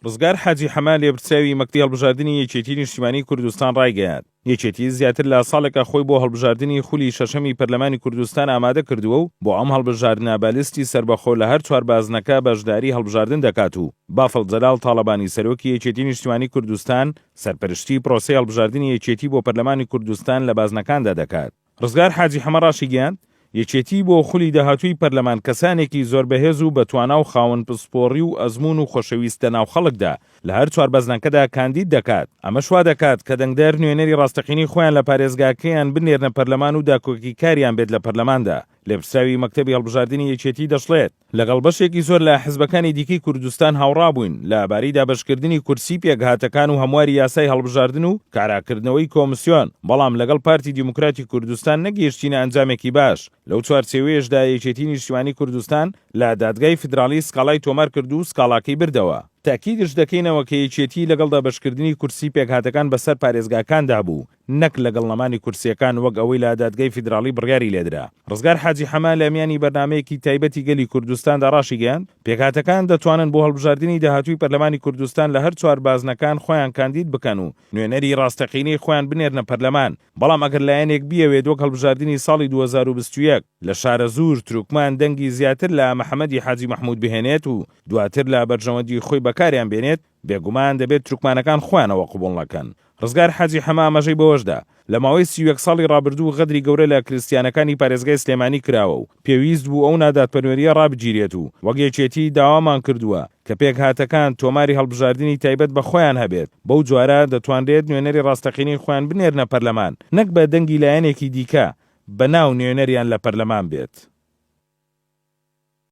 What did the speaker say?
ڕزگار حاجی حەما لێبرچاوی مەکتەی هەڵبژاردننی یەکێتی نیشتیمانی کوردستان ڕایگەیاند. یەکێتی زیاتر لە ساڵێکە خۆی بۆ هەڵبژاردننی خولی شەشەمی پەرلەمانی کوردستان ئامادە کردووە و بۆ ئەم هەڵبژاردنە بالستی سربەخۆ لە هەر چوار بازنەکە بەشداری هەڵبژاردن دەکات و بافڵ جەلال تاڵەبانی سەرۆکی یەکێتی نیشتیمانی کوردستان سەرپەرشتی پرۆسەی هەڵبژاردننی یەکێتی بۆ پەرلەمانی کوردستان لە بازنەکاندا دەکات. ڕزگار حاجی حەما ڕاشی گەیاند یەکێتی بۆ خولی داهاتووی پەرلەمان کەسانێکی زۆر بەهێز و بەتوانا و خاوەن پسپۆڕی و ئەزمون و خۆشەویستە ناو خەڵکدا لە هەر چوار بەزنەکەدا کاندید دەکات. ئەمە وا دەکات کە دەنگدار نوێنەری ڕاستەقینی خۆیان لە پارێزگاکەیان بنێرنە پەرلەمان و داکۆکی کاریان بێت لە پەرلەماندا. لێبرچاوی مەکتەبی هەڵبژاردننی یەکێتی دەشڵێت لەگەڵ بەشێکی زۆر لە حزبەکانی دیکەی کوردستان هاوڕابووین لەبارەی دابەشکردنی کورسی پێکهاتەکان و هەمواری یاسای هەڵبژاردن و کاراکردنەوەی کۆمسیۆن، بەڵام لەگەڵ پارتی دیموکراتی کوردستان نەگەیشتینە ئەنجامێکی باش. لەو چوارچێوەیەشدا یەکێتی نیشتیمانی کوردستان لە دادگای فیدراڵی سکاڵای تۆمار کرد و سکاڵاکەی بردەوە. تاکیدش دەکەینەوە کە یەکێتی لەگەڵ دابەشکردنی کورسی پێکهاتەکان بەسەر پارێزگاکاندا بوو، نەک لەگەڵ نەمانی کورسیەکان وەک ئەوەی لە دادگای فیدراڵی بڕیاری لێدرا. ڕزگار حاجی حەما لە میانی بەرنامەیەکی تایبەتی گەلی کوردستاندا ڕاشی گەیاند پێکهاتەکان دەتوانن بۆ هەڵبژاردننی داهاتووی پەرلەمانی کوردستان لە هەر چوار بازنەکان خۆیان کاندید بکەن و نوێنەری ڕاستەقینەی خۆیان بنێرنە پەرلەمان، بەڵام ئەگەر لایەنێک بیەوێت وەک هەڵبژاردننی ساڵی 2021 لە شارە زوور تروکمان دەنگی زیاتر لە محەممەدی حاجی مەحموود بهێنێت و دواتر لە بەرژەوەندی خۆی بەکاریان بێنێت، بێگومان دەبێت تروکمانەکان خۆیانەوە قوبوڵ نەکەن. ڕزگار حاجی حەما ئەمەژەی بەوەشدا لە ماوەی 31 ساڵی ڕابردوو غەدری گەورە لە کریستیانەکانی پارێزگای سلێمانی کراوە و پێویست بوو ئەو نادادپەروەریە ڕابگیرێت و وەک یەکێتی داوامان کردووە کە پێکهاتەکان تۆماری هەڵبژاردننی تایبەت بە خۆیان هەبێت، بەو جوارە دەتوانرێت نوێنەری ڕاستەقینەی خۆیان بنێرنە پەرلەمان، نەک بە دەنگی لایەنێکی دیکە بە ناو نوێنەریان لە پەرلەمان بێت.